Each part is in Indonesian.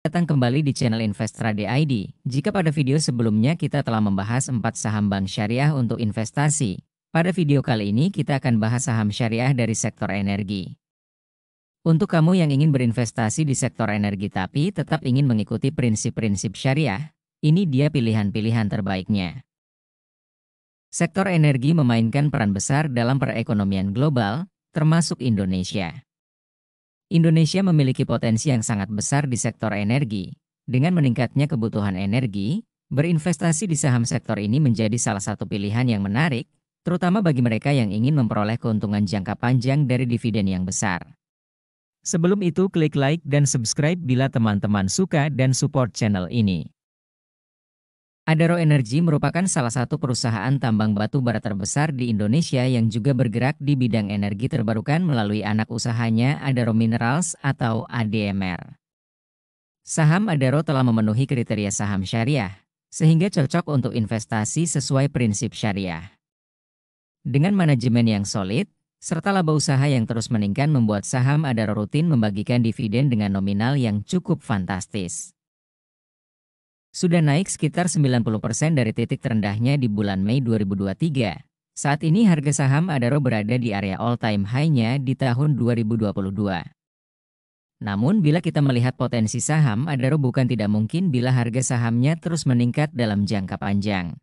Datang kembali di channel Investrade ID. Jika pada video sebelumnya kita telah membahas 4 saham bank syariah untuk investasi, pada video kali ini kita akan bahas saham syariah dari sektor energi. Untuk kamu yang ingin berinvestasi di sektor energi tapi tetap ingin mengikuti prinsip-prinsip syariah, ini dia pilihan-pilihan terbaiknya. Sektor energi memainkan peran besar dalam perekonomian global, termasuk Indonesia. Indonesia memiliki potensi yang sangat besar di sektor energi. Dengan meningkatnya kebutuhan energi, berinvestasi di saham sektor ini menjadi salah satu pilihan yang menarik, terutama bagi mereka yang ingin memperoleh keuntungan jangka panjang dari dividen yang besar. Sebelum itu, klik like dan subscribe bila teman-teman suka dan support channel ini. Adaro Energy merupakan salah satu perusahaan tambang batu bara terbesar di Indonesia yang juga bergerak di bidang energi terbarukan melalui anak usahanya Adaro Minerals atau ADMR. Saham Adaro telah memenuhi kriteria saham syariah, sehingga cocok untuk investasi sesuai prinsip syariah. Dengan manajemen yang solid, serta laba usaha yang terus meningkat membuat saham Adaro rutin membagikan dividen dengan nominal yang cukup fantastis. Sudah naik sekitar 90% dari titik terendahnya di bulan Mei 2023. Saat ini harga saham Adaro berada di area all-time high-nya di tahun 2022. Namun bila kita melihat potensi saham Adaro bukan tidak mungkin bila harga sahamnya terus meningkat dalam jangka panjang.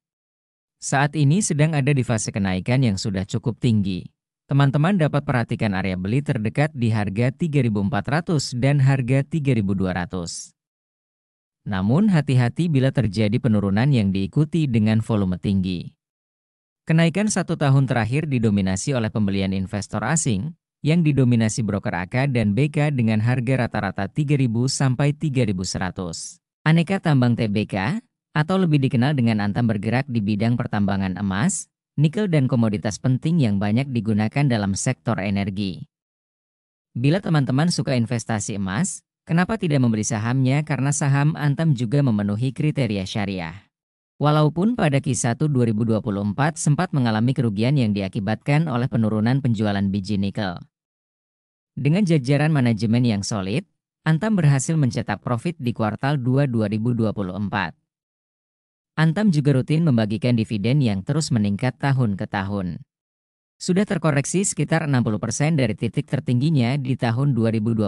Saat ini sedang ada di fase kenaikan yang sudah cukup tinggi. Teman-teman dapat perhatikan area beli terdekat di harga 3.400 dan harga 3.200. Namun hati-hati bila terjadi penurunan yang diikuti dengan volume tinggi. Kenaikan 1 tahun terakhir didominasi oleh pembelian investor asing, yang didominasi broker AK dan BK dengan harga rata-rata 3.000 sampai 3.100. Aneka Tambang TBK, atau lebih dikenal dengan Antam bergerak di bidang pertambangan emas, nikel dan komoditas penting yang banyak digunakan dalam sektor energi. Bila teman-teman suka investasi emas, kenapa tidak membeli sahamnya karena saham Antam juga memenuhi kriteria syariah. Walaupun pada Q1 2024 sempat mengalami kerugian yang diakibatkan oleh penurunan penjualan biji nikel. Dengan jajaran manajemen yang solid, Antam berhasil mencetak profit di kuartal 2 2024. Antam juga rutin membagikan dividen yang terus meningkat tahun ke tahun. Sudah terkoreksi sekitar 60% dari titik tertingginya di tahun 2021.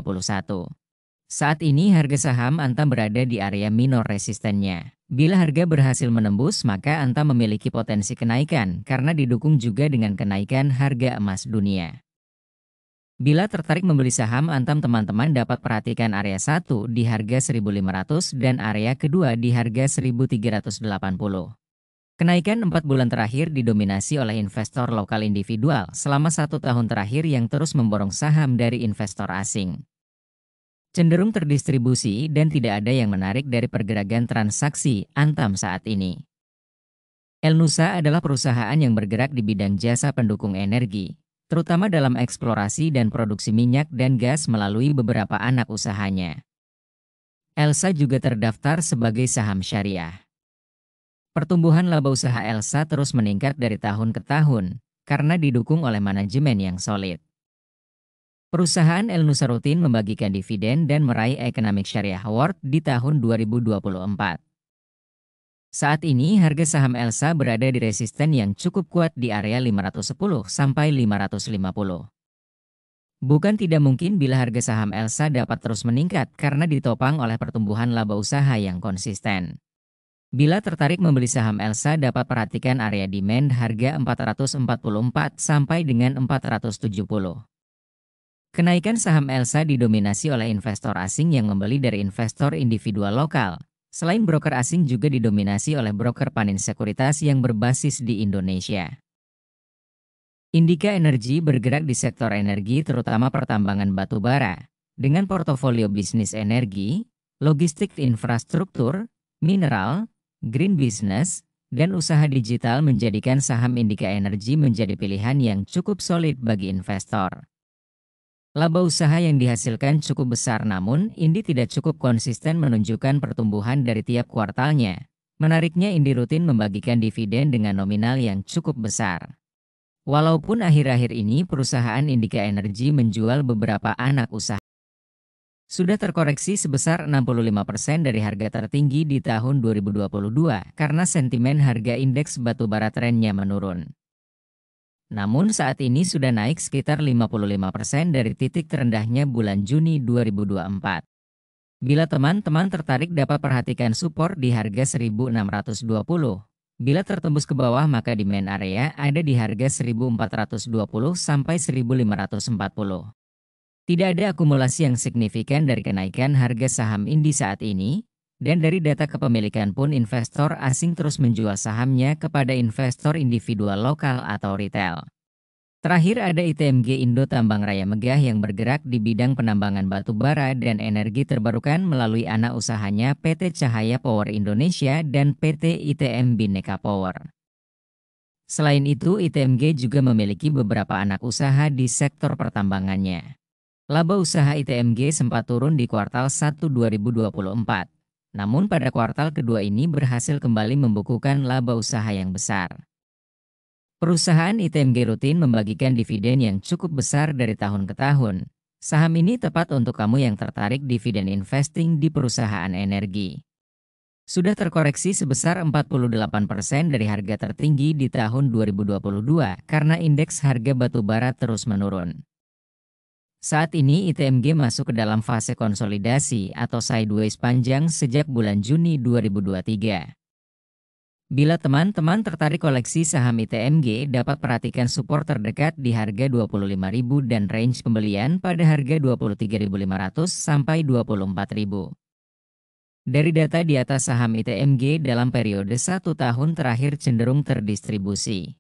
Saat ini harga saham Antam berada di area minor resistennya. Bila harga berhasil menembus maka Antam memiliki potensi kenaikan karena didukung juga dengan kenaikan harga emas dunia. Bila tertarik membeli saham Antam, teman-teman dapat perhatikan area 1 di harga 1.500 dan area kedua di harga 1.380. Kenaikan 4 bulan terakhir didominasi oleh investor lokal individual selama 1 tahun terakhir yang terus memborong saham dari investor asing. Cenderung terdistribusi dan tidak ada yang menarik dari pergerakan transaksi Antam saat ini. Elnusa adalah perusahaan yang bergerak di bidang jasa pendukung energi, terutama dalam eksplorasi dan produksi minyak dan gas melalui beberapa anak usahanya. Elsa juga terdaftar sebagai saham syariah. Pertumbuhan laba usaha Elsa terus meningkat dari tahun ke tahun, karena didukung oleh manajemen yang solid. Perusahaan Elnusa rutin membagikan dividen dan meraih Economic Syariah Award di tahun 2024. Saat ini harga saham Elsa berada di resisten yang cukup kuat di area 510 sampai 550. Bukan tidak mungkin bila harga saham Elsa dapat terus meningkat karena ditopang oleh pertumbuhan laba usaha yang konsisten. Bila tertarik membeli saham Elsa dapat perhatikan area demand harga 444 sampai dengan 470. Kenaikan saham Elsa didominasi oleh investor asing yang membeli dari investor individual lokal. Selain broker asing juga didominasi oleh broker Panin Sekuritas yang berbasis di Indonesia. Indika Energy bergerak di sektor energi terutama pertambangan batu bara, dengan portofolio bisnis energi, logistik infrastruktur, mineral, green business, dan usaha digital menjadikan saham Indika Energy menjadi pilihan yang cukup solid bagi investor. Laba usaha yang dihasilkan cukup besar namun Indi tidak cukup konsisten menunjukkan pertumbuhan dari tiap kuartalnya. Menariknya Indi rutin membagikan dividen dengan nominal yang cukup besar. Walaupun akhir-akhir ini perusahaan Indika Energy menjual beberapa anak usaha. Sudah terkoreksi sebesar 65% dari harga tertinggi di tahun 2022 karena sentimen harga indeks batubara trennya menurun. Namun saat ini sudah naik sekitar 55% dari titik terendahnya bulan Juni 2024. Bila teman-teman tertarik dapat perhatikan support di harga 1620. Bila tertembus ke bawah maka demand area ada di harga 1420 sampai 1540. Tidak ada akumulasi yang signifikan dari kenaikan harga saham Indi saat ini, dan dari data kepemilikan pun investor asing terus menjual sahamnya kepada investor individual lokal atau retail. Terakhir ada ITMG Indo Tambang Raya Megah yang bergerak di bidang penambangan batu bara dan energi terbarukan melalui anak usahanya PT Cahaya Power Indonesia dan PT ITM Bhinneka Power. Selain itu, ITMG juga memiliki beberapa anak usaha di sektor pertambangannya. Laba usaha ITMG sempat turun di kuartal 1 2024. Namun pada kuartal kedua ini berhasil kembali membukukan laba usaha yang besar. Perusahaan ITMG rutin membagikan dividen yang cukup besar dari tahun ke tahun. Saham ini tepat untuk kamu yang tertarik dividen investing di perusahaan energi. Sudah terkoreksi sebesar 48% dari harga tertinggi di tahun 2022 karena indeks harga batu bara terus menurun. Saat ini ITMG masuk ke dalam fase konsolidasi atau sideways panjang sejak bulan Juni 2023. Bila teman-teman tertarik koleksi saham ITMG dapat perhatikan support terdekat di harga 25.000 dan range pembelian pada harga 23.500 sampai 24.000. Dari data di atas saham ITMG dalam periode 1 tahun terakhir cenderung terdistribusi.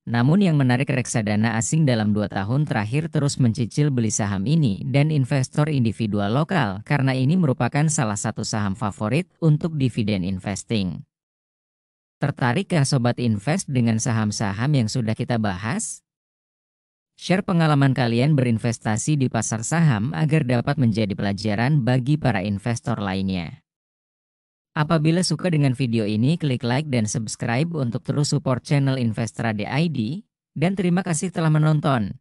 Namun yang menarik reksadana asing dalam 2 tahun terakhir terus mencicil beli saham ini dan investor individual lokal karena ini merupakan salah satu saham favorit untuk dividen investing. Tertarikkah Sobat Invest dengan saham-saham yang sudah kita bahas? Share pengalaman kalian berinvestasi di pasar saham agar dapat menjadi pelajaran bagi para investor lainnya. Apabila suka dengan video ini, klik like dan subscribe untuk terus support channel Investrade ID, dan terima kasih telah menonton.